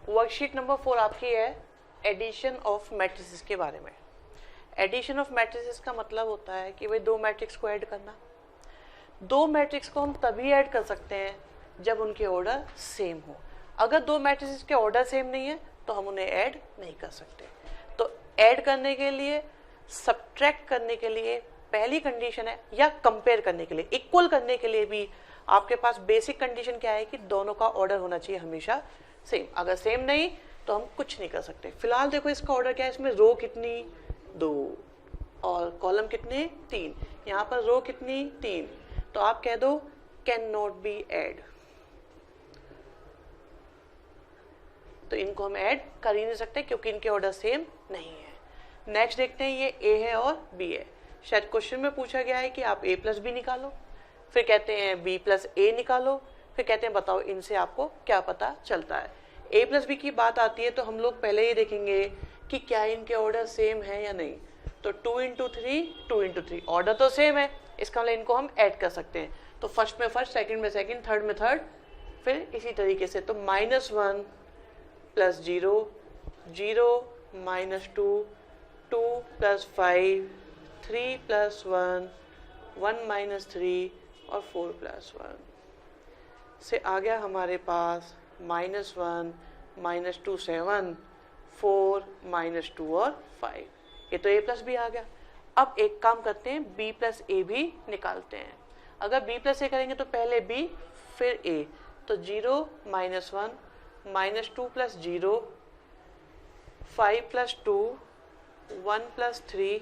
Worksheet number 4 आपकी है addition of matrices के बारे में। एडिशन ऑफ मैट्रिसेस का मतलब होता है कि भाई दो मैट्रिक्स को ऐड करना। दो मैट्रिक्स को हम तभी ऐड कर सकते हैं जब उनके ऑर्डर सेम हो। अगर दो मैट्रिसेस के ऑर्डर सेम नहीं है तो हम उन्हें ऐड नहीं कर सकते। तो ऐड करने के लिए, सब्ट्रैक्ट करने के लिए पहली कंडीशन है, या कंपेयर करने के लिए, इक्वल करने के लिए भी आपके पास बेसिक कंडीशन क्या है कि दोनों का ऑर्डर होना चाहिए हमेशा सेम। अगर सेम नहीं तो हम कुछ नहीं कर सकते। फिलहाल देखो इसका ऑर्डर क्या है, इसमें रो कितनी 2 और कॉलम कितने 3, यहाँ पर रो कितनी 3, तो आप कह दो कैन नॉट बी ऐड। तो इनको हम ऐड कर ही नहीं सकते क्योंकि इनके ऑर्डर सेम नहीं है। नेक्स्ट देखते हैं, ये ए है और बी है। शायद क्वेश्चन में पूछा गया है कि आप ए प्लस बी निकालो, फिर कहते हैं बी प्लस ए निकालो, फिर कहते हैं बताओ इनसे आपको क्या पता चलता है। ए प्लस बी की बात आती है तो हम लोग पहले ये देखेंगे कि क्या इनके ऑर्डर सेम है या नहीं। तो 2 इंटू 3 ऑर्डर तो सेम है, इसका मतलब इनको हम ऐड कर सकते हैं। तो फर्स्ट में फर्स्ट, सेकंड में सेकंड, थर्ड में थर्ड, फिर इसी तरीके से। तो -1 प्लस 0 0 -2 2 प्लस 5 3 प्लस 1 1 माइनस 3 और 4 प्लस 1 से आ गया हमारे पास -1 -2 7 4 -2 और 5। ये तो a प्लस बी आ गया। अब एक काम करते हैं, b प्लस ए भी निकालते हैं। अगर b प्लस ए करेंगे तो पहले b फिर a, तो 0 -1 -2 प्लस 0 5 प्लस 2 1 प्लस 3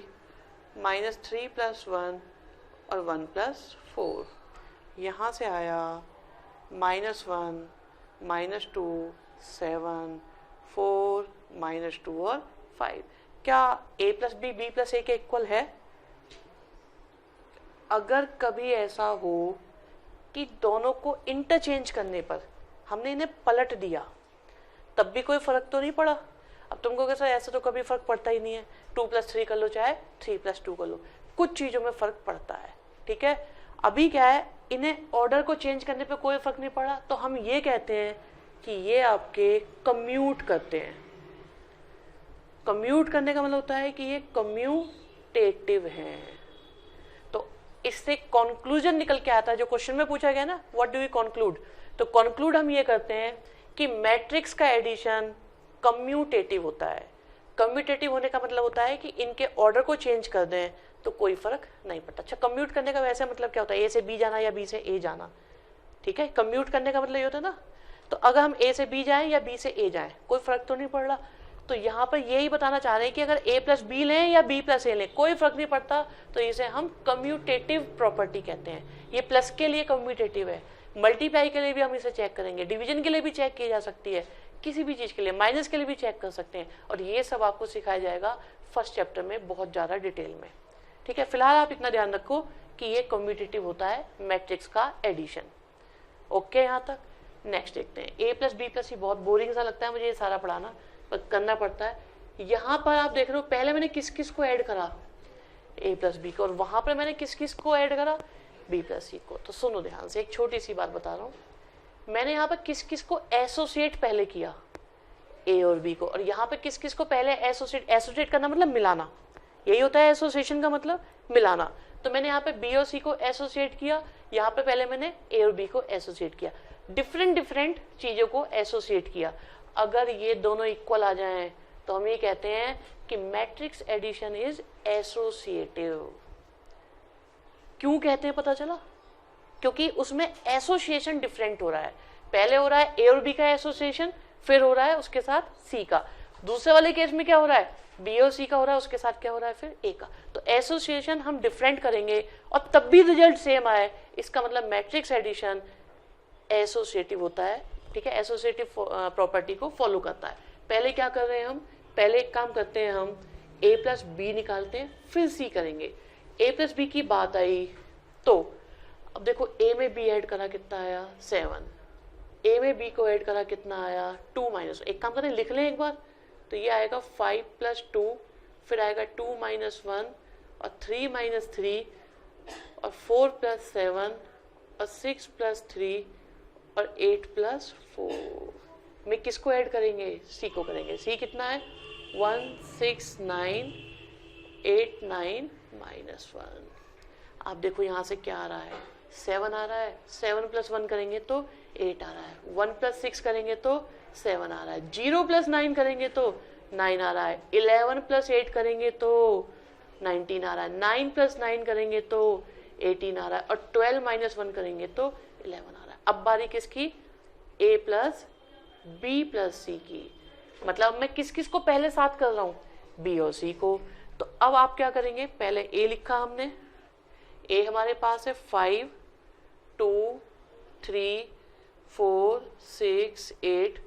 -3 प्लस 1 और 1 प्लस 4। यहाँ से आया -1 -2 7 4 -2 और 5। क्या a plus B B plus A के इक्वल है? अगर कभी ऐसा हो कि दोनों को इंटरचेंज करने पर हमने इन्हें पलट दिया तब भी कोई फर्क तो नहीं पड़ा। अब तुमको कैसा, ऐसा तो कभी फर्क पड़ता ही नहीं है। 2 प्लस 3 कर लो चाहे 3 प्लस 2 कर लो, कुछ चीजों में फर्क पड़ता है। ठीक है, अभी क्या है, इन्हें ऑर्डर को चेंज करने पे कोई फर्क नहीं पड़ा, तो हम ये कहते हैं कि ये आपके कम्यूट करते हैं। कम्यूट करने का मतलब होता है कि ये कम्यूटेटिव हैं। तो इससे कंक्लूजन निकल के आता है, जो क्वेश्चन में पूछा गया ना, व्हाट डू वी कंक्लूड, तो कंक्लूड हम ये करते हैं कि मैट्रिक्स का एडिशन कम्यूटेटिव होता है। कम्यूटेटिव होने का मतलब होता है कि इनके ऑर्डर को चेंज कर दें तो कोई फर्क नहीं पड़ता। अच्छा, कम्यूट करने का वैसे मतलब क्या होता है, ए से बी जाना या बी से ए जाना। ठीक है, कम्यूट करने का मतलब ये होता है ना, तो अगर हम ए से बी जाएं या बी से ए जाएं कोई फर्क तो नहीं पड़ रहा। तो यहाँ पर यही बताना चाह रहे हैं कि अगर a प्लस बी लें या b प्लस ए लें कोई फर्क नहीं पड़ता, तो इसे हम कम्यूटेटिव प्रॉपर्टी कहते हैं। ये प्लस के लिए कम्यूटेटिव है, मल्टीप्लाई के लिए भी हम इसे चेक करेंगे, डिवीजन के लिए भी चेक की जा सकती है, किसी भी चीज के लिए, माइनस के लिए भी चेक कर सकते हैं। और ये सब आपको सिखाया जाएगा फर्स्ट चैप्टर में बहुत ज्यादा डिटेल में। ठीक है, फिलहाल आप इतना ध्यान रखो कि ये कम्यूटेटिव होता है मैट्रिक्स का एडिशन। ओके, यहाँ तक। नेक्स्ट देखते हैं, a प्लस बी प्लस, ये बहुत बोरिंग सा लगता है मुझे ये सारा पढ़ाना, पर करना पड़ता है। यहाँ पर आप देख रहे हो पहले मैंने किस किस को ऐड करा, a प्लस बी को, और वहां पर मैंने किस किस को ऐड करा, b प्लस सी को। तो सुनो ध्यान से, एक छोटी सी बात बता रहा हूँ, मैंने यहाँ पर किस किस को एसोसिएट पहले किया, a और b को, और यहाँ पे किस किस को पहले एसोसिएट करना मतलब मिलाना, यही होता है एसोसिएशन का मतलब, मिलाना। तो मैंने यहाँ पे b और c को एसोसिएट किया, यहाँ पे पहले मैंने a और b को एसोसिएट किया, डिफरेंट चीजों को एसोसिएट किया। अगर ये दोनों इक्वल आ जाएं तो हम ये कहते हैं कि मैट्रिक्स एडिशन इज एसोसिएटिव। क्यों कहते हैं पता चला? क्योंकि उसमें एसोसिएशन डिफरेंट हो रहा है। पहले हो रहा है ए और बी का एसोसिएशन, फिर हो रहा है उसके साथ सी का। दूसरे वाले केस में क्या हो रहा है, बी और सी का हो रहा है, उसके साथ क्या हो रहा है फिर ए का। तो एसोसिएशन हम डिफरेंट करेंगे और तब भी रिजल्ट सेम आए, इसका मतलब मैट्रिक्स एडिशन एसोसिएटिव होता है। ठीक है, एसोसिएटिव प्रॉपर्टी को फॉलो करता है। पहले क्या कर रहे हैं हम, पहले एक काम करते हैं, हम a प्लस बी निकालते हैं, फिर c करेंगे। a प्लस बी की बात आई तो अब देखो a में b ऐड करा कितना आया 7, a में b को ऐड करा कितना आया 2 माइनस, एक काम करें लिख लें एक बार, तो ये आएगा 5 प्लस 2, फिर आएगा 2 माइनस 1 और 3 माइनस 3 और 4 प्लस 7 और 6 प्लस 3 और 8 प्लस 4। में किसको ऐड करेंगे, सी को करेंगे। सी कितना है 16989 -1। आप देखो यहाँ से क्या आ रहा है 7 आ रहा है, 7 + 1 करेंगे तो 8 आ रहा है, 1 + 6 करेंगे तो 7 आ रहा है, 0 + 9 करेंगे तो 9 आ रहा है, 11 + 8 करेंगे तो 19 आ रहा है, 9 + 9 करेंगे तो 18 आ रहा है, और 12 - 1 करेंगे तो 11 आ रहा है। अब बारी किसकी, a + b + c की। मतलब मैं किस किस को पहले साथ कर रहा हूँ, b और c को। तो अब आप क्या करेंगे, पहले a लिखा हमने, a हमारे पास है 5 2 3 4 6 8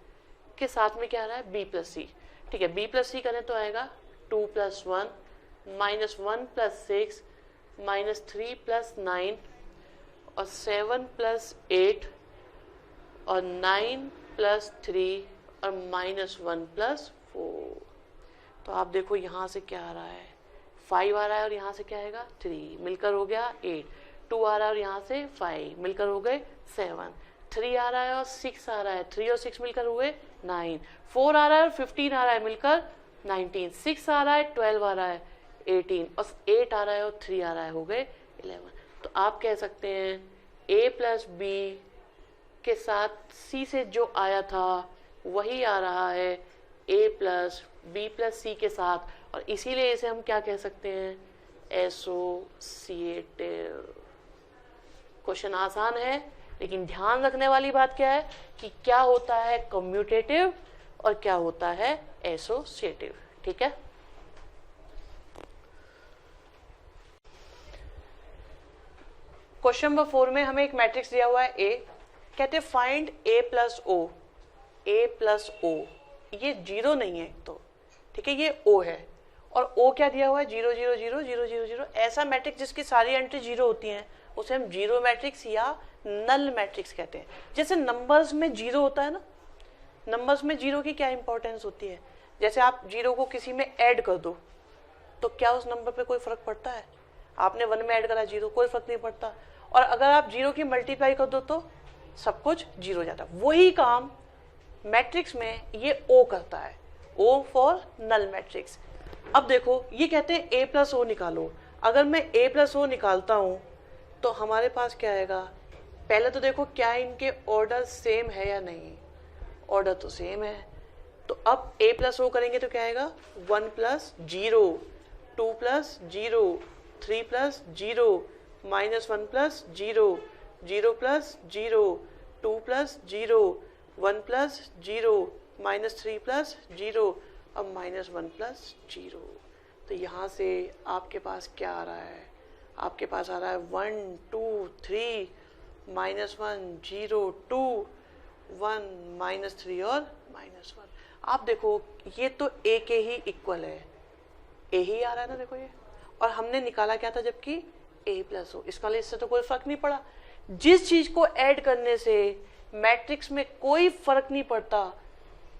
के साथ में क्या आ रहा है b + c। ठीक है, b + c करें तो आएगा 2 + 1 -1 + 6 -3 + 9 और 7 + 8 और 9 + 3 और -1 + 4। तो आप देखो यहाँ से क्या आ रहा है 5 आ रहा है और यहाँ से क्या आएगा 3, मिलकर हो गया 8, 2 आ रहा है और यहाँ से 5 मिलकर हो गए 7, 3 आ रहा है और 6 आ रहा है, 3 और 6 मिलकर हुए 9, 4 आ रहा है और 15 आ रहा है मिलकर 19, 6 आ रहा है, 12 आ रहा है 18 और 8 आ रहा है और 3 आ रहा है, हो गए 11। तो आप कह सकते हैं a + b के साथ c से जो आया था वही आ रहा है a + b + c के साथ, और इसीलिए इसे हम क्या कह सकते हैं, एसोसिएटिव। क्वेश्चन आसान है, लेकिन ध्यान रखने वाली बात क्या है कि क्या होता है कम्यूटेटिव और क्या होता है एसोसिएटिव। ठीक है, क्वेश्चन नंबर 4 में हमें एक मैट्रिक्स दिया हुआ है A, कहते हैं find A + O, A + O, ये 0 नहीं है तो, ठीक है, ये O है, और O क्या दिया हुआ है 0 0 0 0 0 0। ऐसा मैट्रिक्स जिसकी सारी एंट्री 0 होती हैं उसे हम जीरो मैट्रिक्स या नल मैट्रिक्स कहते हैं। जैसे नंबर्स में 0 होता है ना, नंबर्स में 0 की क्या इंपॉर्टेंस होती है, जैसे आप 0 को किसी में ऐड कर दो तो क्या उस नंबर पे कोई फर्क पड़ता है, आपने 1 में ऐड करा 0, कोई फर्क नहीं पड़ता, और अगर आप 0 की मल्टीप्लाई कर दो तो सब कुछ 0 हो जाता है। वही काम मैट्रिक्स में ये O करता है, O फॉर नल मैट्रिक्स। अब देखो ये कहते हैं A + O निकालो, अगर मैं A + O निकालता हूँ तो हमारे पास क्या आएगा, पहले तो देखो क्या इनके ऑर्डर सेम है या नहीं, ऑर्डर तो सेम है, तो अब A + O करेंगे तो क्या आएगा 1 + 0 2 + 0 3 + 0 -1 + 0 0 + 0 2 + 0 1 + 0 -3 + 0 अब -1 + 0। तो यहाँ से आपके पास क्या आ रहा है, आपके पास आ रहा है 1 2 3 -1 0 2 1 -3 और -1। आप देखो ये तो A के ही इक्वल है, A ही आ रहा है ना, देखो ये, और हमने निकाला क्या था जबकि A + O, इसका इससे तो कोई फर्क नहीं पड़ा। जिस चीज को ऐड करने से मैट्रिक्स में कोई फर्क नहीं पड़ता,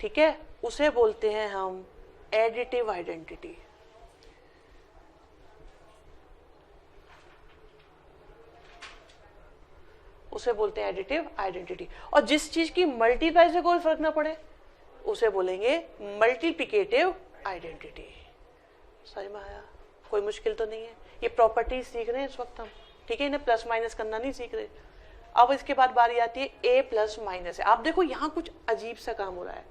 ठीक है, उसे बोलते हैं हम एडिटिव आइडेंटिटी। उसे बोलते हैं एडिटिव आइडेंटिटी। और जिस चीज की मल्टीप्लाई से कोई फर्क ना पड़े उसे बोलेंगे मल्टीप्लिकेटिव आइडेंटिटी। समझ में आया, कोई मुश्किल तो नहीं है, ये प्रॉपर्टीज सीख रहे हैं इस वक्त हम, ठीक है, इन्हें प्लस माइनस करना नहीं सीख रहे। अब इसके बाद बारी आती है A + -। आप देखो यहाँ कुछ अजीब सा काम हो रहा है,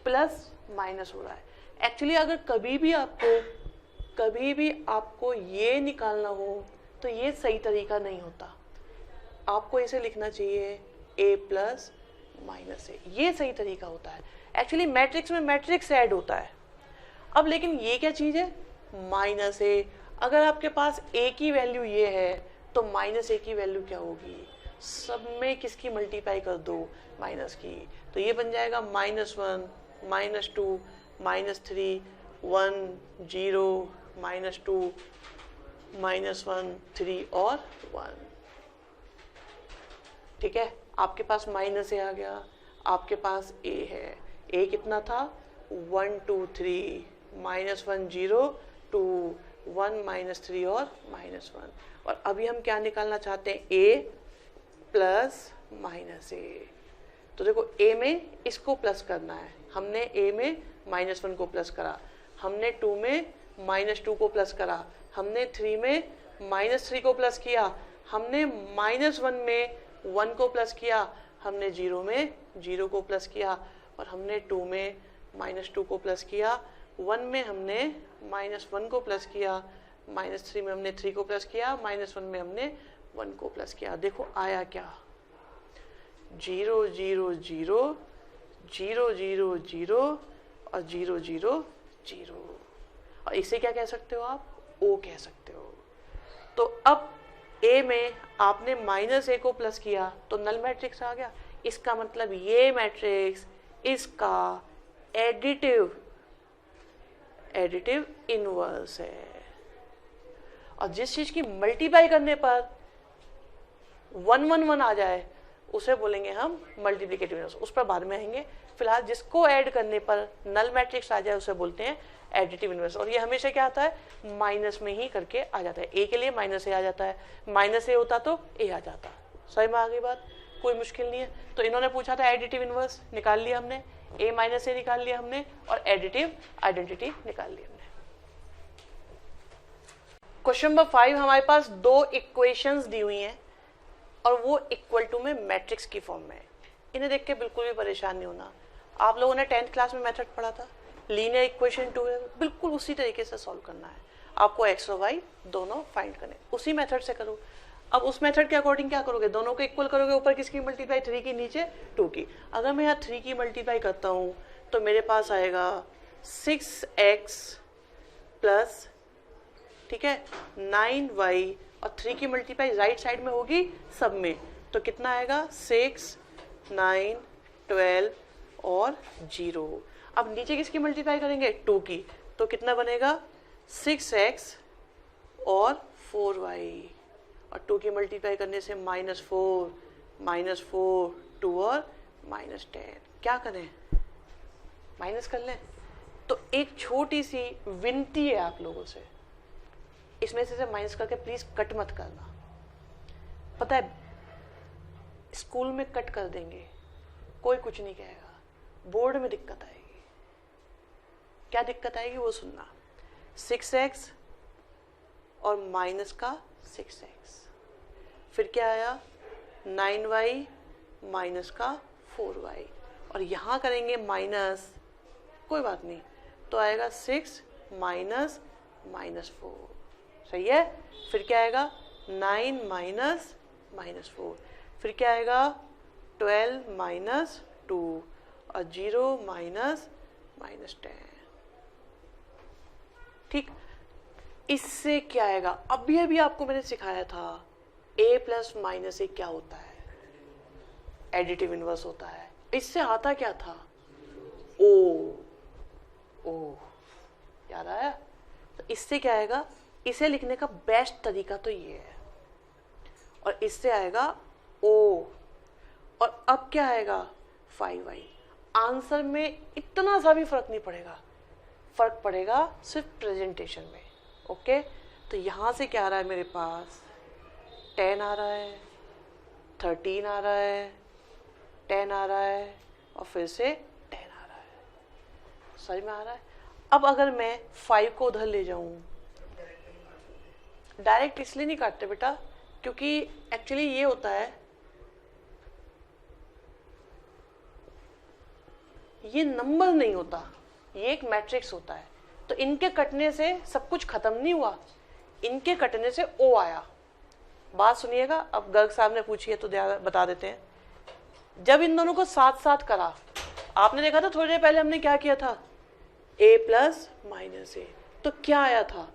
+- हो रहा है। एक्चुअली अगर कभी भी आपको ये निकालना हो तो ये सही तरीका नहीं होता, आपको इसे लिखना चाहिए A + -A, ये सही तरीका होता है। एक्चुअली मैट्रिक्स में मैट्रिक्स ऐड होता है। अब लेकिन ये क्या चीज है -A, अगर आपके पास A की वैल्यू ये है तो -A की वैल्यू क्या होगी, सब में किसकी मल्टीप्लाई कर दो, माइनस की, तो ये बन जाएगा -1 -2 -3 1 0 -2 -1 3 और 1। ठीक है, आपके पास -A आ गया, आपके पास A है, A कितना था 1 2 3 -1 0 2 1 -3 और -1। और अभी हम क्या निकालना चाहते हैं A + -A, तो देखो a में इसको प्लस करना है, हमने a में -1 को प्लस करा, हमने 2 में -2 को प्लस करा, हमने 3 में -3 को प्लस किया, हमने -1 में 1 को प्लस किया, हमने 0 में 0 को प्लस किया, और हमने 2 में -2 को प्लस किया, 1 में हमने -1 को प्लस किया, -3 में हमने 3 को प्लस किया, -1 में हमने 1 को प्लस किया। देखो आया क्या, 0 0 0 0 0 0 और 0 0 0, और इसे क्या कह सकते हो आप, O कह सकते हो। तो अब A में आपने -A को प्लस किया तो नल मैट्रिक्स आ गया, इसका मतलब ये मैट्रिक्स इसका एडिटिव इनवर्स है। और जिस चीज की मल्टीप्लाई करने पर 1 1 1 आ जाए उसे बोलेंगे हम मल्टीप्लिकेटिव इनवर्स, उस पर बाद में आएंगे। फिलहाल जिसको ऐड करने पर नल मैट्रिक्स आ जाए उसे बोलते हैं एडिटिव इनवर्स, और ये हमेशा क्या आता है, माइनस में ही करके आ जाता है। ए के लिए -A आ जाता है, -A होता तो A आ जाता। सही में आ गई बात, कोई मुश्किल नहीं है। तो इन्होंने पूछा था एडिटिव इनवर्स, निकाल लिया हमने, A -A निकाल लिया हमने, और एडिटिव आइडेंटिटी निकाल ली हमने। क्वेश्चन नंबर 5 हमारे पास 2 इक्वेशंस दी हुई हैं और वो इक्वल टू में मैट्रिक्स की फॉर्म में है। इन्हें देख के बिल्कुल भी परेशान नहीं होना। आप लोगों ने 10th क्लास में मेथड पढ़ा था, लीनियर इक्वेशन 2 है, बिल्कुल उसी तरीके से सॉल्व करना है। आपको x और y दोनों फाइंड करने, उसी मेथड से करो। अब उस मेथड के अकॉर्डिंग क्या करोगे, दोनों को इक्वल करोगे, ऊपर किसकी मल्टीप्लाई 3 की, नीचे 2 की। अगर मैं यहाँ 3 की मल्टीप्लाई करता हूँ तो मेरे पास आएगा 6x प्लस, ठीक है, 9y, और 3 की मल्टीप्लाई राइट साइड में होगी सब में, तो कितना आएगा 6 9 12 और 0। अब नीचे किसकी मल्टीप्लाई करेंगे, 2 की, तो कितना बनेगा 6x और 4y, और 2 की मल्टीप्लाई करने से -4 2 और -10। क्या करें, माइनस कर लें। तो एक छोटी सी विनती है आप लोगों से, इसमें से माइनस करके प्लीज कट मत करना। पता है स्कूल में कट कर देंगे, कोई कुछ नहीं कहेगा, बोर्ड में दिक्कत आएगी। क्या दिक्कत आएगी वो सुनना, 6x और माइनस का 6x, फिर क्या आया 9y माइनस का 4y, और यहां करेंगे माइनस, कोई बात नहीं, तो आएगा 6 माइनस -4, सही है। फिर क्या आएगा 9 माइनस -4, फिर क्या आएगा 12 माइनस 2 और 0 माइनस -10। ठीक, इससे क्या आएगा, अभी आपको मैंने सिखाया था a प्लस -a क्या होता है, एडिटिव इनवर्स होता है। इससे आता क्या था, ओ याद आया। तो इससे क्या आएगा, इसे लिखने का बेस्ट तरीका तो ये है, और इससे आएगा O, और अब क्या आएगा 5y। आंसर में इतना सा भी फर्क नहीं पड़ेगा, फर्क पड़ेगा सिर्फ प्रेजेंटेशन में। ओके, तो यहां से क्या आ रहा है, मेरे पास 10 आ रहा है, 13 आ रहा है, 10 आ रहा है, और फिर से 10 आ रहा है। समझ में आ रहा है। अब अगर मैं 5 को उधर ले जाऊं, डायरेक्ट इसलिए नहीं काटते बेटा, क्योंकि एक्चुअली ये होता है, ये नंबर नहीं होता, ये एक मैट्रिक्स होता है। तो इनके कटने से सब कुछ खत्म नहीं हुआ, इनके कटने से O आया। बात सुनिएगा, अब गर्ग साहब ने पूछी है तो बता देते हैं। जब इन दोनों को साथ साथ करा, आपने देखा था थोड़ी देर पहले हमने क्या किया था, a प्लस -a, तो क्या आया था,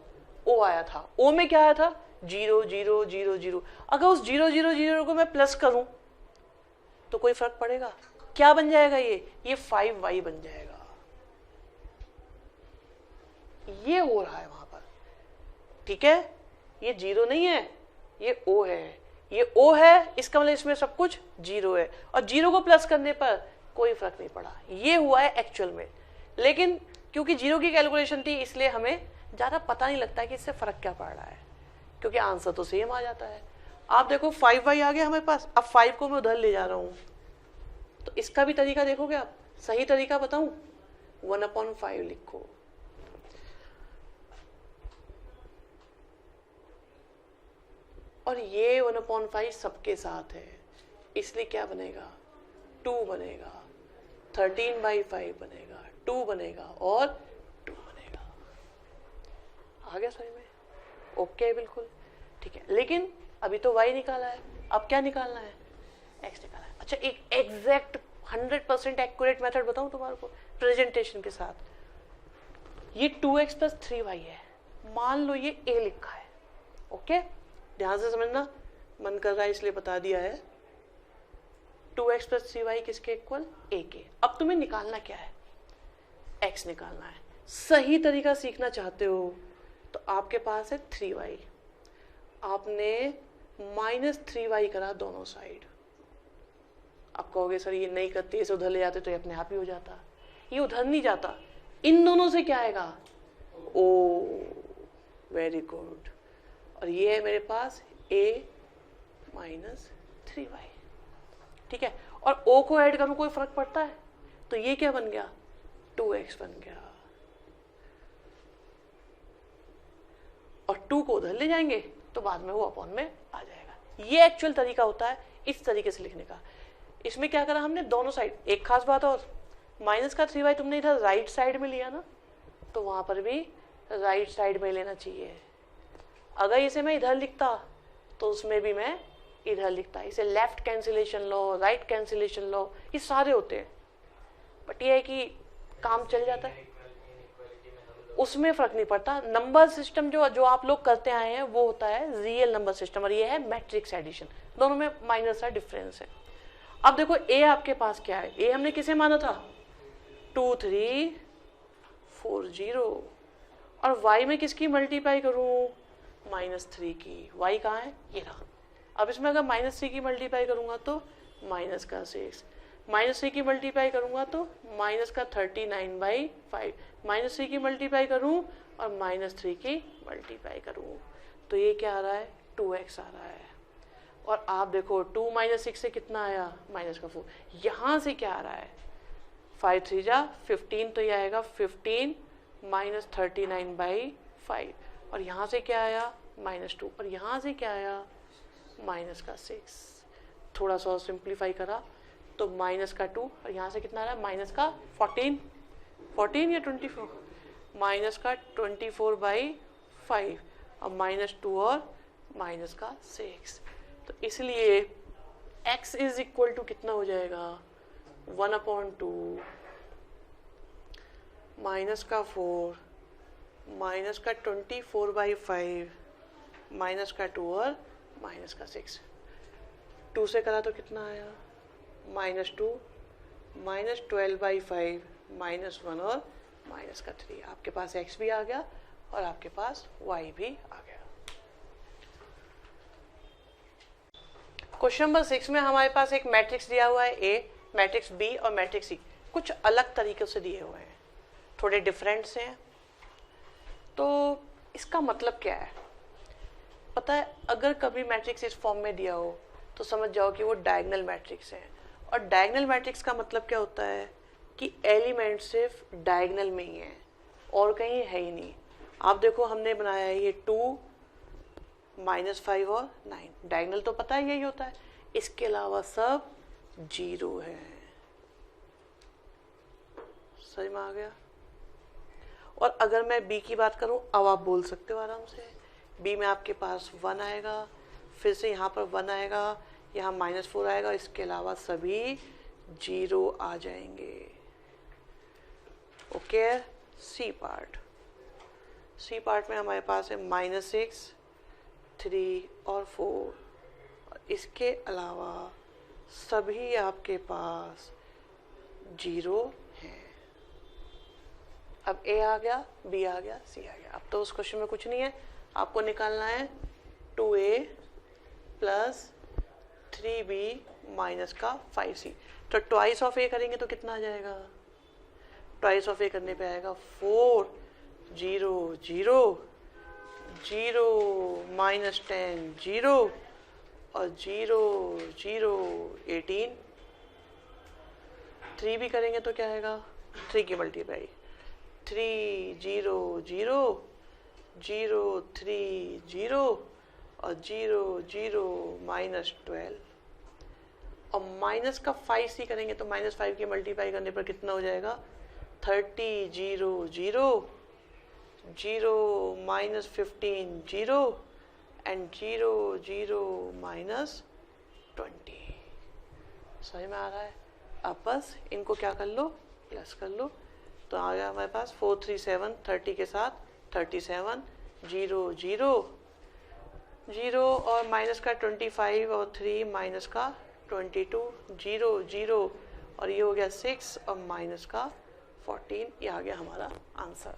O आया था। O में क्या आया था, 0 0 0 0। अगर उस 0 0 0 को मैं प्लस करूं तो कोई फर्क पड़ेगा, क्या बन जाएगा, ये 5y बन जाएगा। ये हो रहा है वहां पर, ठीक है, ये 0 नहीं है, ये O है, ये O है, इसका मतलब इसमें सब कुछ 0 है, और 0 को प्लस करने पर कोई फर्क नहीं पड़ा। ये हुआ है एक्चुअल में, लेकिन क्योंकि 0 की कैलकुलेशन थी इसलिए हमें ज्यादा पता नहीं लगता कि इससे फर्क क्या पड़ रहा है, क्योंकि आंसर तो सेम आ जाता है। आप देखो 5y आ गया हमारे पास, अब 5 को मैं उधर ले जा रहा हूं, तो इसका भी तरीका देखोगे आप, सही तरीका बताऊं, 1/5 लिखो। और ये 1/5 सबके साथ है, इसलिए क्या बनेगा, 2 बनेगा, 13/5 बनेगा, 2 बनेगा और 2 बनेगा। आ गया समझ में? ओके बिल्कुल ठीक है। लेकिन अभी तो y निकाला है, अब क्या निकालना है, x निकालना है। अच्छा एक एग्जैक्ट 100% एक्यूरेट मेथड बताऊं तुम्हारे को प्रेजेंटेशन के साथ। ये 2x + 3y है, मान लो ये a लिखा है, ओके ध्यान से समझना, मन कर रहा है इसलिए बता दिया है। 2x + 3y किसके इक्वल, a के। अब तुम्हें निकालना क्या है, x निकालना है। सही तरीका सीखना चाहते हो तो आपके पास है 3y, आपने -3y करा दोनों साइड। आप कहोगे सर ये नहीं करते, इसे उधर ले जाते तो ये अपने आप ही हो जाता, ये उधर नहीं जाता, इन दोनों से क्या आएगा, ओ वेरी गुड। और ये है मेरे पास a - 3y, ठीक है। और o को ऐड करूं कोई फर्क पड़ता है, तो ये क्या बन गया, 2x बन गया। और 2 को उधर ले जाएंगे तो बाद में वो अपॉन में आ जाएगा। ये एक्चुअल तरीका होता है इस तरीके से लिखने का। इसमें क्या करा हमने, दोनों साइड। एक खास बात और, -3y तुमने इधर राइट साइड में लिया ना, तो वहां पर भी राइट साइड में लेना चाहिए। अगर इसे मैं इधर लिखता तो उसमें भी मैं इधर लिखता। इसे लेफ्ट कैंसिलेशन लो, राइट कैंसिलेशन लो, ये सारे होते हैं, बट ये है कि काम चल जाता है, उसमें फर्क नहीं पड़ता। नंबर सिस्टम जो आप लोग करते आए हैं वो होता है रियल नंबर सिस्टम, और ये है मैट्रिक्स एडिशन, दोनों में माइनर सा डिफरेंस है। अब देखो ए आपके पास क्या है, ए हमने किसे माना था, 2 3 4 0, और y में किसकी मल्टीप्लाई करूं, -3 की। y कहाँ है, ये रहा। अब इसमें अगर -3 की मल्टीप्लाई करूंगा तो -6, -3 की मल्टीप्लाई करूंगा तो -39/5, -3 की मल्टीप्लाई करूं और -3 की मल्टीप्लाई करूं, तो ये क्या आ रहा है, 2x आ रहा है। और आप देखो 2 - 6 से कितना आया, -4। यहाँ से क्या आ रहा है, 5 3 जा 15, तो ये आएगा 15 - 39/5। और यहाँ से क्या आया, -2, और यहाँ से क्या आया, -6। थोड़ा सा सिंप्लीफाई करा तो -2, और यहाँ से कितना आ रहा है, -14 या 24, -24/5, और -2 और -6। तो इसलिए x इज इक्वल टू कितना हो जाएगा, 1/2 -4 -24/5 -2 और -6। 2 से करा तो कितना आया, -2 -12/5 -1 और -3। आपके पास x भी आ गया और आपके पास y भी आ गया। क्वेश्चन नंबर 6 में हमारे पास एक मैट्रिक्स दिया हुआ है A, मैट्रिक्स B और मैट्रिक्स C। कुछ अलग तरीके से दिए हुए हैं, थोड़े डिफरेंट से हैं। तो इसका मतलब क्या है पता है, अगर कभी मैट्रिक्स इस फॉर्म में दिया हो तो समझ जाओ कि वो डायगोनल मैट्रिक्स है। और डायगोनल मैट्रिक्स का मतलब क्या होता है कि एलिमेंट सिर्फ डायगोनल में ही है और कहीं है ही नहीं। आप देखो हमने बनाया है ये 2 -5 और 9, डायगोनल तो पता है यही होता है, इसके अलावा सब 0 है। समझ में आ गया। और अगर मैं B की बात करूं, अब आप बोल सकते हो आराम से, B में आपके पास 1 आएगा, फिर से यहाँ पर 1 आएगा, यहाँ -4 आएगा, इसके अलावा सभी 0 आ जाएंगे। ओके। C पार्ट में हमारे पास है -6 3 और 4, और इसके अलावा सभी आपके पास 0 हैं। अब A आ गया, B आ गया, C आ गया। अब तो उस क्वेश्चन में कुछ नहीं है, आपको निकालना है 2A + 3B - 5C। तो ट्वाइस ऑफ A करेंगे तो कितना आ जाएगा, ट्वाइस ऑफ A करने पे आएगा 4 0 0 0 -10 0 और 0 0 18। 3 भी करेंगे तो क्या आएगा, 3 की मल्टीप्लाई, 3 0 0 0 3 0 और 0 0 -12 और माइनस का 5c करेंगे तो -5 की मल्टीप्लाई करने पर कितना हो जाएगा, 30 0 0 0 -15 0 एंड 0 0 -20। समझ में आ रहा है? अब बस इनको क्या कर लो, प्लस कर लो, तो आ गया हमारे पास 437 30 के साथ 37 0 0 0 और माइनस का 25 और 3 माइनस का 22 0 0 और ये हो गया 6 और माइनस का 14। ये आ गया हमारा आंसर।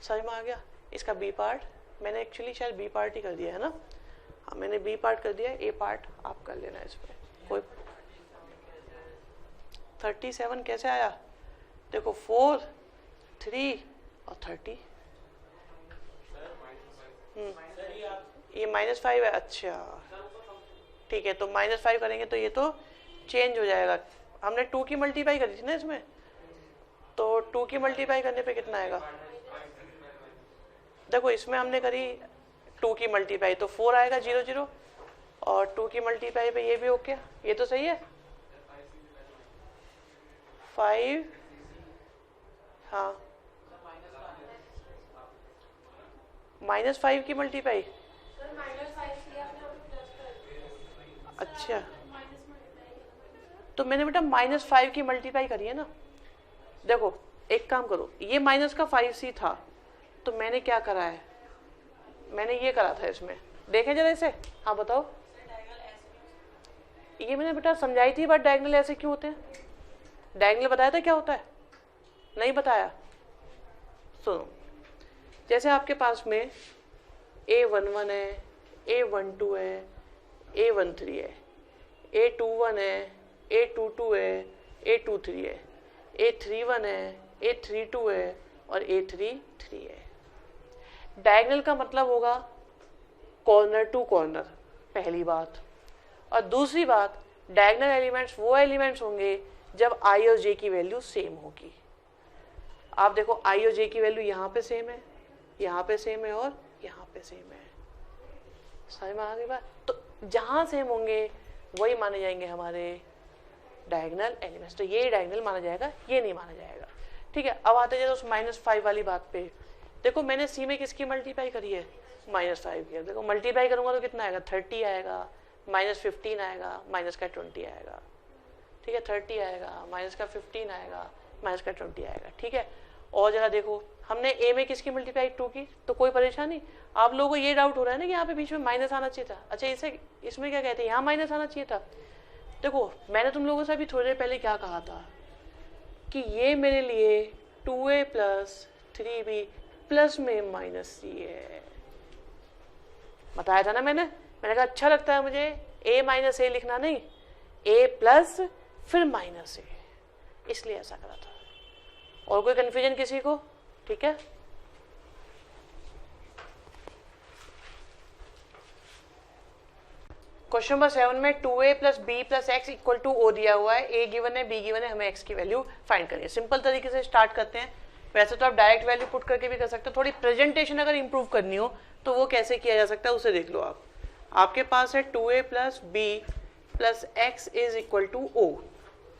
समझ में आ गया? इसका बी पार्ट मैंने एक्चुअली शायद बी पार्ट ही कर दिया है ना, हाँ मैंने बी पार्ट कर दिया, ए पार्ट आप कर लेना इसमें। कोई 37 कैसे आया देखो, 4 3 और 30, ये -5 है, अच्छा ठीक है, तो -5 करेंगे तो ये तो चेंज हो जाएगा। हमने 2 की मल्टीप्लाई करी थी ना इसमें, तो 2 की मल्टीप्लाई करने पे कितना आएगा, देखो इसमें हमने करी 2 की मल्टीप्लाई तो 4 आएगा 0 0 और 2 की मल्टीप्लाई पे ये भी ओके, ये तो सही है 5, हाँ -5 की मल्टीप्लाई, अच्छा तो मैंने बेटा -5 की मल्टीप्लाई करी है ना। देखो एक काम करो, ये माइनस का 5c था तो मैंने क्या करा है, मैंने ये करा था इसमें, देखें जरा इसे, हाँ बताओ। ये मैंने बेटा समझाई थी, बट डायगोनल ऐसे क्यों होते हैं, डायगोनल बताया था क्या होता है, नहीं बताया। सुनो, जैसे आपके पास में A11 है, A12 है, A13 है, A21 है, A22 है, A23 है, A31 है, A32 है और A33 है। डायगोनल का मतलब होगा कॉर्नर टू कॉर्नर, पहली बात। और दूसरी बात, डायगोनल एलिमेंट्स वो एलिमेंट्स होंगे जब आई और जे की वैल्यू सेम होगी। आप देखो आई और जे की वैल्यू यहाँ पे सेम है, यहाँ पे सेम है और यहाँ पे सेम है। समझ में आ गई बात? तो जहाँ सेम होंगे वही माने जाएंगे हमारे डायगोनल एलिमेंट्स। तो ये डायगोनल माना जाएगा, ये नहीं माना जाएगा। ठीक है, अब आते हैं उस -5 वाली बात पे। देखो मैंने सी में किसकी मल्टीप्लाई करी है, -5 की। देखो मल्टीप्लाई करूंगा तो कितना आएगा, 30 आएगा, -15 आएगा, माइनस का 20 आएगा। ठीक है, 30 आएगा, माइनस का 15 आएगा, माइनस का 20 आएगा। ठीक है, और जरा देखो हमने ए में किसकी मल्टीप्लाई 2 की, तो कोई परेशानी। आप लोगों को ये डाउट हो रहा है ना कि यहाँ पे बीच में माइनस आना चाहिए था। अच्छा इसे इसमें क्या कहते हैं, यहाँ माइनस आना चाहिए था। देखो मैंने तुम लोगों से अभी थोड़ी देर पहले क्या कहा था कि ये मेरे लिए 2a + 3b प्लस में -c है, बताया था ना मैंने कहा अच्छा लगता है मुझे a - a लिखना नहीं, a प्लस फिर -a, इसलिए ऐसा करा था। और कोई कंफ्यूजन किसी को? ठीक है, क्वेश्चन नंबर 7 में 2a + b + x = o दिया हुआ है। a गिवन है, b गिवन है, हमें x की वैल्यू फाइंड करनी है। सिंपल तरीके से स्टार्ट करते हैं। वैसे तो आप डायरेक्ट वैल्यू पुट करके भी कर सकते हो, थोड़ी प्रेजेंटेशन अगर इंप्रूव करनी हो तो वो कैसे किया जा सकता है उसे देख लो आप। आपके पास है 2a + b + x = o।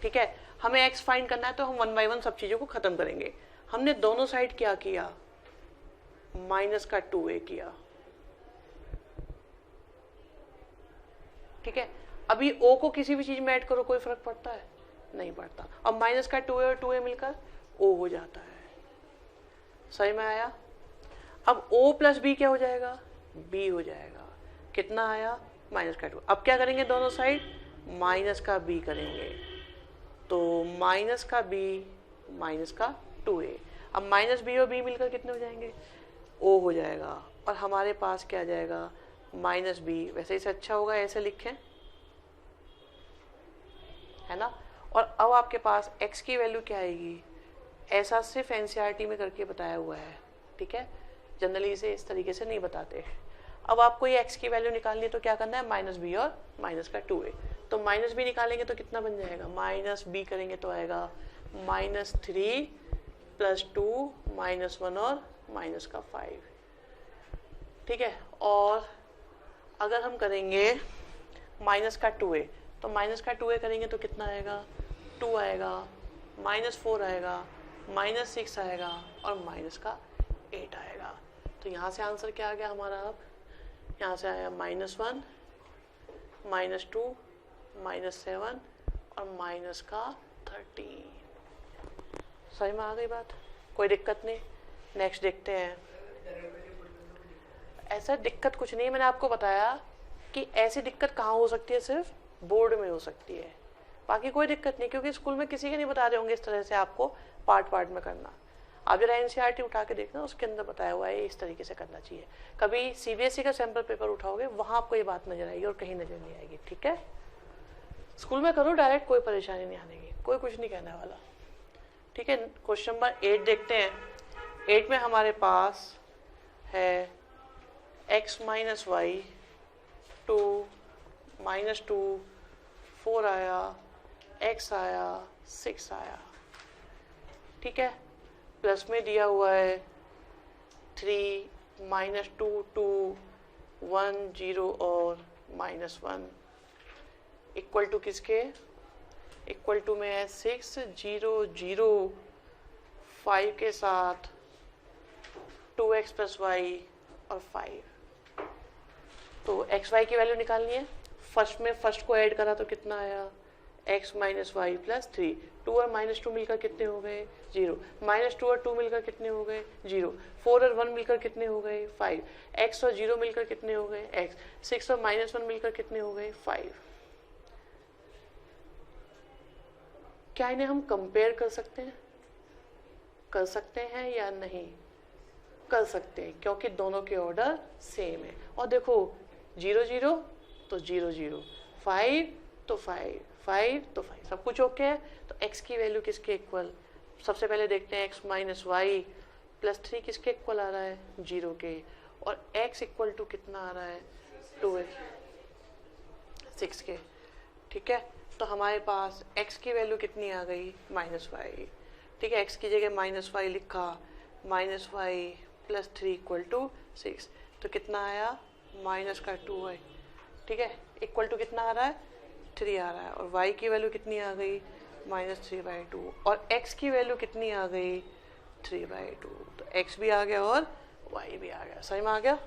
ठीक है, हमें x फाइंड करना है तो हम 1 बाय 1 सब चीज़ों को ख़त्म करेंगे। हमने दोनों साइड क्या किया, -2a किया। ठीक है, अभी o को किसी भी चीज़ में ऐड करो कोई फर्क पड़ता है, नहीं पड़ता। अब -2a और 2a मिलकर o हो जाता है। सही में आया? अब o + b क्या हो जाएगा, b हो जाएगा। कितना आया, -2। अब क्या करेंगे, दोनों साइड -b करेंगे, तो -b -2a। अब -b और b मिलकर कितने हो जाएंगे, o हो जाएगा। और हमारे पास क्या आ जाएगा, -b। वैसे इसे अच्छा होगा ऐसे लिखें, है ना। और अब आपके पास x की वैल्यू क्या आएगी, ऐसा सिर्फ एनसीईआरटी में करके बताया हुआ है। ठीक है, जनरली इसे इस तरीके से नहीं बताते। अब आपको ये x की वैल्यू निकालनी है तो क्या करना है, -b और -2a। तो -b निकालेंगे तो कितना बन जाएगा, -b करेंगे तो आएगा -3 + 2 -1 और माइनस का 5, ठीक है। और अगर हम करेंगे माइनस का 2a, तो माइनस का 2a करेंगे तो कितना आएगा, 2 आएगा, -4 आएगा, -6 आएगा और माइनस का 8 आएगा। तो यहाँ से आंसर क्या आ गया हमारा, अब यहाँ से आया -1, -2, -7 और माइनस का 13। सही में आ गई बात, कोई दिक्कत नहीं। नेक्स्ट देखते हैं। ऐसा दिक्कत कुछ नहीं है, मैंने आपको बताया कि ऐसी दिक्कत कहाँ हो सकती है, सिर्फ बोर्ड में हो सकती है, बाकी कोई दिक्कत नहीं, क्योंकि स्कूल में किसी के नहीं बता रहे होंगे इस तरह से आपको पार्ट पार्ट में करना। आप जरा एनसीईआरटी उठा के देखना, उसके अंदर बताया हुआ है इस तरीके से करना चाहिए। कभी सीबीएसई का सैंपल पेपर उठाओगे, वहां आपको ये बात नजर आएगी और कहीं नजर नहीं आएगी, ठीक है। स्कूल में करो डायरेक्ट, कोई परेशानी नहीं आने की, कोई कुछ नहीं कहने वाला, ठीक है। क्वेश्चन नंबर 8 देखते हैं। 8 में हमारे पास है x - y 2 -2 4 आया, x आया, 6 आया, ठीक है। प्लस में दिया हुआ है 3 -2 2 1 0 और -1 इक्वल टू किसके, इक्वल टू में है 6 0 0 5 के साथ 2x + y और 5। तो x y की वैल्यू निकालनी है। फर्स्ट में फर्स्ट को ऐड करा तो कितना आया, x - y + 3। 2 और -2 मिलकर कितने हो गए, 0। -2 और 2 मिलकर कितने हो गए, 0। 4 और 1 मिलकर कितने हो गए, 5। x और 0 मिलकर कितने हो गए, x। 6 और -1 मिलकर कितने हो गए, 5। क्या इन्हें हम कंपेयर कर सकते हैं, कर सकते हैं या नहीं, कर सकते हैं, क्योंकि दोनों के ऑर्डर सेम है। और देखो 0 0 तो 0 0, 5 तो 5, 5 तो 5, सब कुछ ओके है। तो x की वैल्यू किसके इक्वल, सबसे पहले देखते हैं x - y + 3 किसके इक्वल आ रहा है, 0 के। और x इक्वल टू कितना आ रहा है, 2x 6 के, ठीक है। तो हमारे पास x की वैल्यू कितनी आ गई, -y, ठीक है। x की जगह -y लिखा, -y + 3 = 6, तो कितना आया, -2y, ठीक है। इक्वल टू कितना आ रहा है, 3 आ रहा है। और y की वैल्यू कितनी आ गई, -3/2 और x की वैल्यू कितनी आ गई, 3/2। तो x भी आ गया और y भी आ गया, सही में आ गया।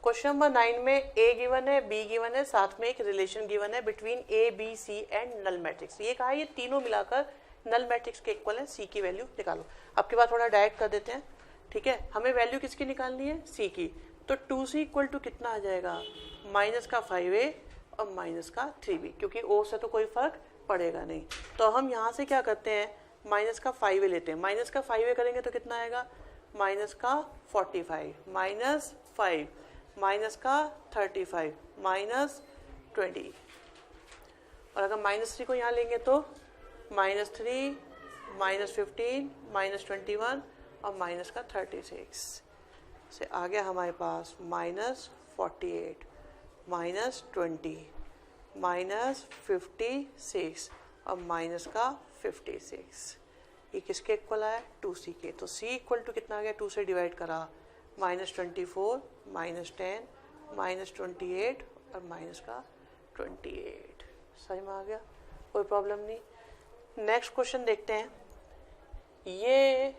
क्वेश्चन नंबर 9 में a गिवन है, b गिवन है, साथ में एक रिलेशन गिवन है between a b c and null matrix. ये कहा ये तीनों मिलाकर नल मैट्रिक्स के इक्वल है, c की वैल्यू निकालो। आपके बाद थोड़ा डायरेक्ट कर देते हैं, ठीक है। हमें वैल्यू किसकी निकालनी है, c की। तो 2c = कितना आ जाएगा, -5a और -3b, क्योंकि o से तो कोई फर्क पड़ेगा नहीं। तो हम यहाँ से क्या करते हैं, -5a लेते हैं। -5a करेंगे तो कितना आएगा, -45 -5 -35 -20। और अगर -3 को यहाँ लेंगे तो -3 -15 -21 और -36 से आ गया हमारे पास -48 -20 -56 और -56। ये किसके इक्वल आया, 2c के। तो c = कितना आ गया, 2 से डिवाइड करा, -24 -10 -28 और -28। सही में आ गया, कोई प्रॉब्लम नहीं। नेक्स्ट क्वेश्चन देखते हैं। ये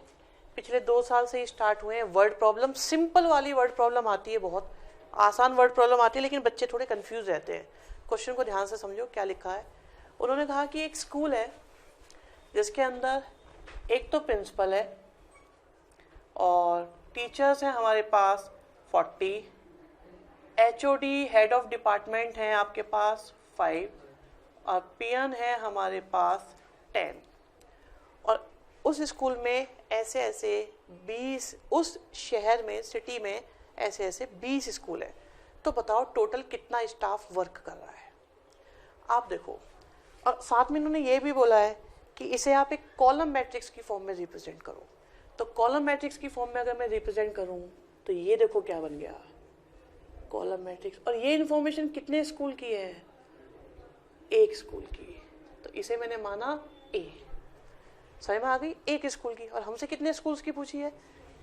पिछले 2 साल से ही स्टार्ट हुए हैं वर्ड प्रॉब्लम। सिंपल वाली वर्ड प्रॉब्लम आती है, बहुत आसान वर्ड प्रॉब्लम आती है, लेकिन बच्चे थोड़े कंफ्यूज रहते हैं। क्वेश्चन को ध्यान से समझो क्या लिखा है। उन्होंने कहा कि एक स्कूल है जिसके अंदर एक तो प्रिंसिपल है और टीचर्स हैं हमारे पास 40, HOD हेड ऑफ डिपार्टमेंट हैं आपके पास 5 और पियन है हमारे पास 10। और उस स्कूल में ऐसे ऐसे 20, उस शहर में, सिटी में ऐसे ऐसे 20 स्कूल है। तो बताओ टोटल कितना स्टाफ वर्क कर रहा है। आप देखो, और साथ में इन्होंने ये भी बोला है कि इसे आप एक कॉलम मैट्रिक्स की फॉर्म में रिप्रेजेंट करो। तो कॉलम मैट्रिक्स की फॉर्म में अगर मैं रिप्रेजेंट करूं तो ये देखो क्या बन गया, कॉलम मैट्रिक्स। और ये इंफॉर्मेशन कितने स्कूल की है, एक स्कूल की। तो इसे मैंने माना A। समझ में आ गई? एक स्कूल की, और हमसे कितने स्कूल्स की पूछी है?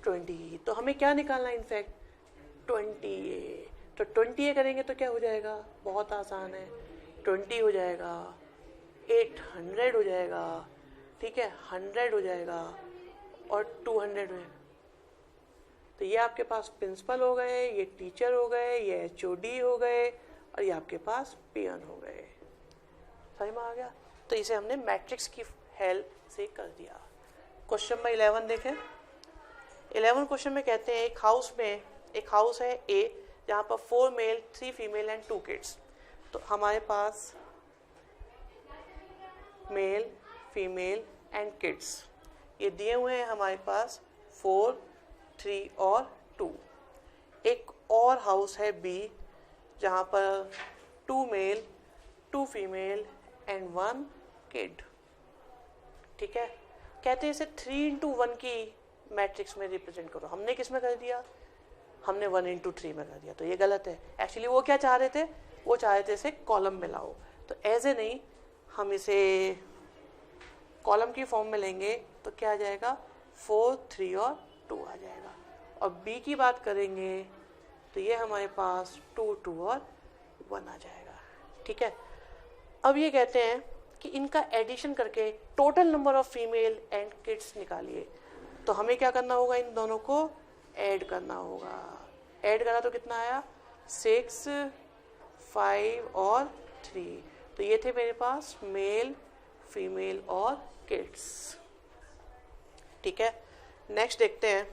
20। तो हमें क्या निकालना है इनफैक्ट? 20A। तो 20A करेंगे तो क्या हो जाएगा? बहुत आसान है, 20 हो जाएगा, 800 हो जाएगा, ठीक है, 100 हो जाएगा और 200 हो जाएगा। तो ये आपके पास प्रिंसिपल हो गए, ये टीचर हो गए, ये HOD हो गए, और ये आपके पास पियन हो गए। समझ में आ गया? तो इसे हमने मैट्रिक्स की हेल्प से कर दिया। क्वेश्चन नंबर 11 देखें। 11 क्वेश्चन में कहते हैं एक हाउस है A, जहाँ पर 4 मेल 3 फीमेल एंड 2 किड्स। तो हमारे पास मेल, फीमेल एंड किड्स ये दिए हुए हैं हमारे पास 4, 3 और 2। एक और हाउस है B, जहाँ पर 2 मेल 2 फीमेल एंड 1 किड। ठीक है, कहते हैं इसे 3 into 1 की मैट्रिक्स में रिप्रेजेंट करो। हमने किस में कर दिया? हमने 1 into 3 में कर दिया, तो ये गलत है। एक्चुअली वो क्या चाह रहे थे? वो चाह रहे थे इसे कॉलम में लाओ, तो ऐसे नहीं, हम इसे कॉलम की फॉर्म में लेंगे तो क्या आ जाएगा? 4, 3 और 2 आ जाएगा। और B की बात करेंगे तो ये हमारे पास 2, 2 और 1 आ जाएगा। ठीक है, अब ये कहते हैं कि इनका एडिशन करके total number of female and kids निकालिए। तो हमें क्या करना होगा? इन दोनों को ऐड करना होगा। ऐड करा तो कितना आया? 6, 5 और 3। तो ये थे मेरे पास मेल, फीमेल और किड्स। ठीक है, नेक्स्ट देखते हैं।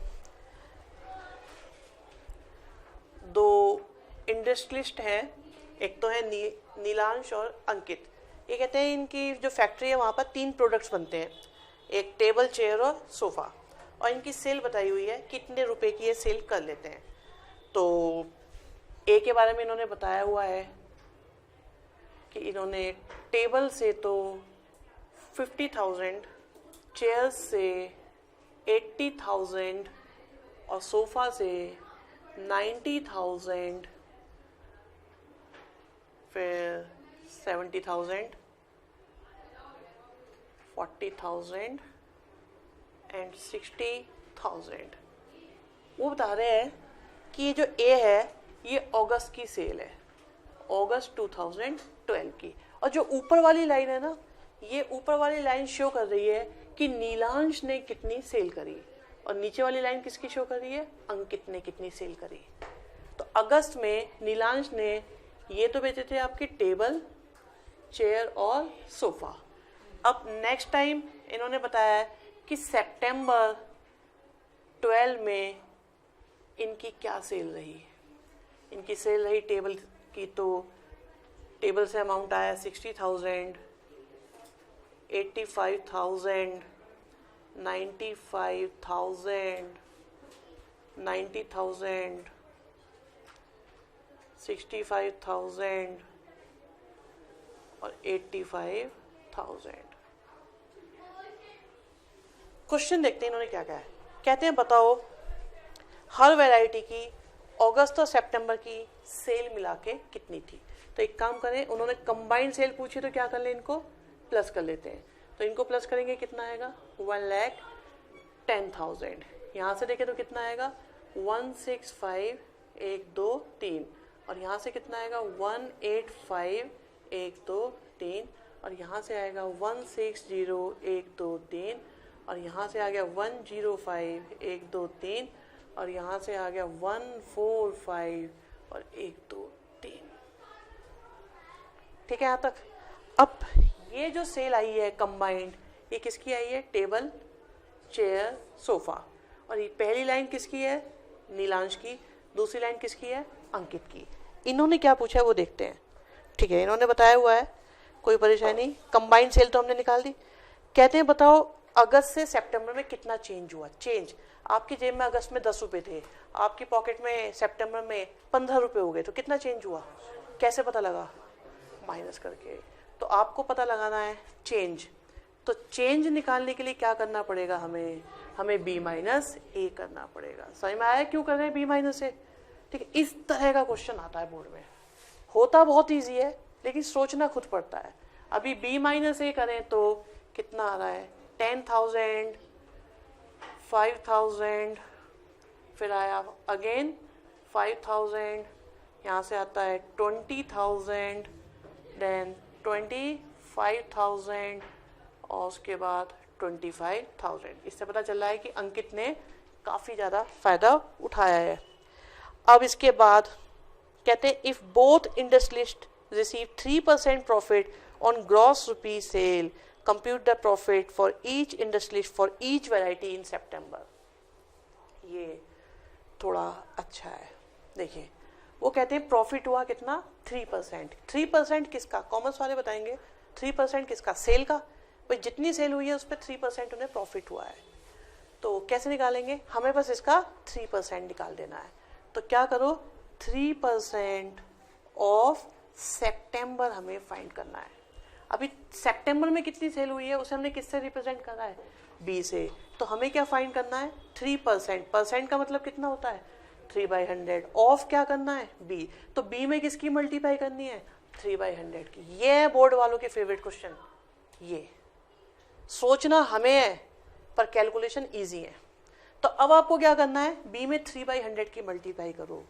2 इंडस्ट्रियलिस्ट हैं, एक तो है नीलांश और अंकित। ये कहते हैं इनकी जो फैक्ट्री है वहाँ पर 3 प्रोडक्ट्स बनते हैं, एक टेबल, चेयर और सोफ़ा, और इनकी सेल बताई हुई है, कितने रुपए की ये सेल कर लेते हैं। तो ए के बारे में इन्होंने बताया हुआ है कि इन्होंने टेबल से तो 50,000, चेयर से 80,000 और सोफ़ा से 90,000, फिर 70,000, 40,000 एंड 60,000। वो बता रहे हैं कि ये जो ए है ये अगस्त की सेल है, अगस्त 2012 की। और जो ऊपर वाली लाइन है ना, ये ऊपर वाली लाइन शो कर रही है कि नीलांश ने कितनी सेल करी, और नीचे वाली लाइन किसकी शो कर रही है? अंकित ने कितनी सेल करी। तो अगस्त में नीलांश ने ये तो बेचे थे आपकी टेबल, चेयर और सोफ़ा। अब नेक्स्ट टाइम इन्होंने बताया है कि सितंबर 12 में इनकी क्या सेल रही। इनकी सेल रही टेबल की, तो टेबल से अमाउंट आया 60,000, 85,000, 95,000, 90,000, 65,000 और 85,000। क्वेश्चन देखते हैं इन्होंने क्या कहा है। कहते हैं बताओ हर वैरायटी की अगस्त और सितंबर की सेल मिला के कितनी थी। तो एक काम करें, उन्होंने कंबाइंड सेल पूछी तो क्या कर ले, इनको प्लस कर लेते हैं। तो इनको प्लस करेंगे कितना आएगा? 1,10,000। यहाँ से देखें तो कितना आएगा? 165,123। और यहाँ से कितना आएगा? 185,123। और यहाँ से आएगा 160,123। और यहाँ से आ गया 105,123। और यहाँ से आ गया 145 और 123। ठीक है यहाँ तक। अब ये जो सेल आई है कंबाइंड, ये किसकी आई है? Table, chair, sofa. और ये पहली लाइन किसकी है? नीलांश की। दूसरी लाइन किसकी है? अंकित की। इन्होंने क्या पूछा है वो देखते हैं। ठीक है, इन्होंने बताया हुआ है, कोई परेशानी नहीं। कंबाइंड सेल तो हमने निकाल दी। कहते हैं बताओ अगस्त से सितंबर में कितना चेंज हुआ। चेंज, आपकी जेब में अगस्त में 10 रुपये थे, आपकी पॉकेट में सितंबर में 15 रुपये हो गए, तो कितना चेंज हुआ? कैसे पता लगा? माइनस करके। तो आपको पता लगाना है चेंज। तो चेंज निकालने के लिए क्या करना पड़ेगा? हमें B माइनस ए करना पड़ेगा। समझ में आया क्यों कर रहे हैं B माइनस ए? ठीक है, इस तरह का क्वेश्चन आता है बोर्ड में। होता बहुत ईजी है, लेकिन सोचना खुद पड़ता है। अभी b माइनस ए करें तो कितना आ रहा है 10,000, 5,000, फिर आया अगेन 5,000, यहाँ से आता है 20,000, देन 25,000 और उसके बाद 25,000। इससे पता चल रहा है कि अंकित ने काफ़ी ज़्यादा फायदा उठाया है। अब इसके बाद कहते हैं if both industrialist receive 3% profit on gross rupee sale, compute the profit for each industrialist for each variety in September. ये थोड़ा अच्छा है। देखिए वो कहते हैं प्रॉफिट हुआ कितना 3%। 3% किसका, कॉमर्स वाले बताएंगे 3% किसका, सेल का। भाई जितनी सेल हुई है उस पर 3% उन्हें प्रॉफिट हुआ है। तो कैसे निकालेंगे, हमें बस इसका 3% निकाल देना है। तो क्या करो 3% ऑफ सितंबर हमें फाइंड करना है। अभी सितंबर में कितनी सेल हुई है उसे हमने किससे रिप्रेजेंट करना है, बी से। तो हमें क्या फाइंड करना है 3%। परसेंट का मतलब कितना होता है 3/100। ऑफ क्या करना है बी, तो बी में किसकी मल्टीप्लाई करनी है 3/100 की। ये है बोर्ड वालों के फेवरेट क्वेश्चन। ये सोचना हमें है पर कैलकुलेशन इजी है। तो अब आपको क्या करना है, बी में 3/100 की मल्टीप्लाई करो।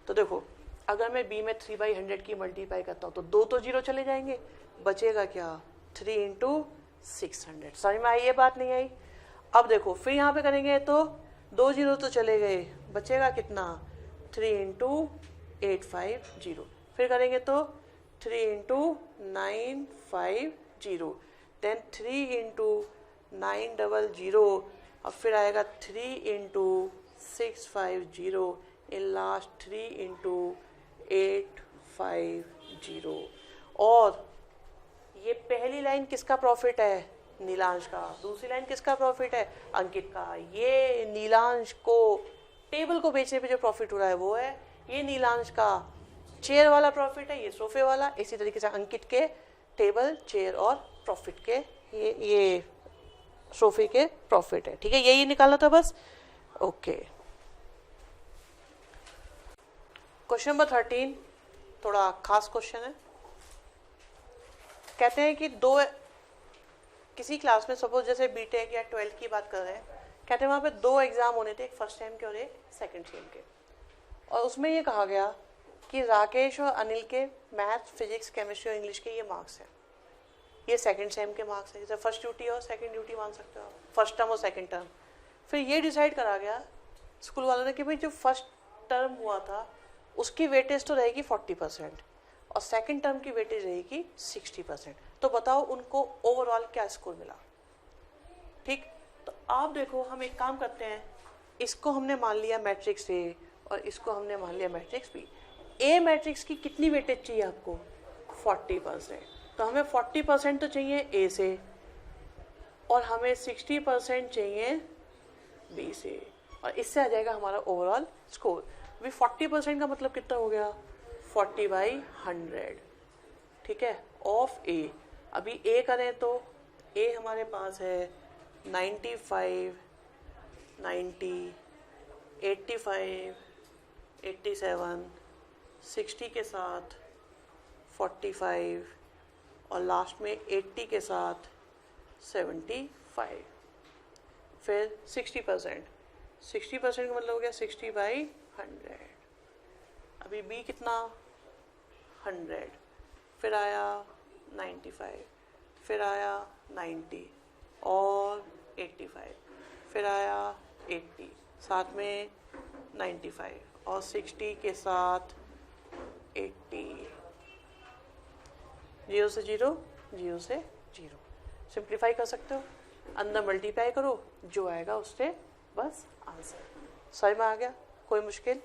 तो देखो अगर मैं बी में 3/100 की मल्टीप्लाई करता हूँ तो 2 तो 0 चले जाएंगे, बचेगा क्या 3 × 600। समझ में आई ये बात, नहीं आई? अब देखो फिर यहाँ पे करेंगे तो 2 0 तो चले गए, बचेगा कितना 3 × 850। फिर करेंगे तो 3 × 950, देन 3 × 900 और फिर आएगा 3 × 650 इन लास्ट 3 × 850। और ये पहली लाइन किसका प्रॉफिट है, नीलांश का। दूसरी लाइन किसका प्रॉफिट है, अंकित का। ये नीलांश को टेबल को बेचने पे जो प्रॉफिट हो रहा है वो है, ये नीलांश का चेयर वाला प्रॉफिट है, ये सोफे वाला। इसी तरीके से अंकित के टेबल, चेयर और प्रॉफिट के ये सोफे के प्रॉफिट है। ठीक है, यही निकालना था बस। ओके, क्वेश्चन नंबर 13 थोड़ा खास क्वेश्चन है। कहते हैं कि किसी क्लास में सपोज जैसे बीटेक या 12th की बात कर रहे हैं, कहते हैं वहाँ पे 2 एग्जाम होने थे, एक फर्स्ट टाइम के और एक सेकंड टाइम के। और उसमें ये कहा गया कि राकेश और अनिल के मैथ्स, फिजिक्स, केमिस्ट्री और इंग्लिश के ये मार्क्स हैं, ये सेकंड सेम के मार्क्स हैं। जैसे फर्स्ट ड्यूटी और सेकंड ड्यूटी मान सकते हो, फर्स्ट टर्म और सेकंड टर्म। फिर ये डिसाइड करा गया स्कूल वालों ने कि भाई जो फर्स्ट टर्म हुआ था उसकी वेटेज तो रहेगी 40% और सेकंड टर्म की वेटेज रहेगी 60%। तो बताओ उनको ओवरऑल क्या स्कोर मिला। ठीक, तो आप देखो हम एक काम करते हैं, इसको हमने मान लिया मैट्रिक्स ए और इसको हमने मान लिया मैट्रिक्स बी। ए मैट्रिक्स की कितनी वेटेज चाहिए आपको 40%, तो हमें 40% तो चाहिए ए से और हमें 60% चाहिए बी से, और इससे आ जाएगा हमारा ओवरऑल स्कोर। अभी 40% का मतलब कितना हो गया 40/100। ठीक है, ऑफ ए। अभी ए करें तो ए हमारे पास है 95, 90, 85, 87, 60 के साथ 45 और लास्ट में 80 के साथ 75। फिर 60%, 60% का मतलब हो गया 60/100। अभी बी कितना 100, फिर आया 95, फिर आया 90 और 85, फिर आया 80, साथ में 95 और 60 के साथ 80। 0 से 0, 0 से 0। सिंप्लीफाई कर सकते हो, अंदर मल्टीप्लाई करो, जो आएगा उससे बस आंसर। समझ में आ गया, कोई मुश्किल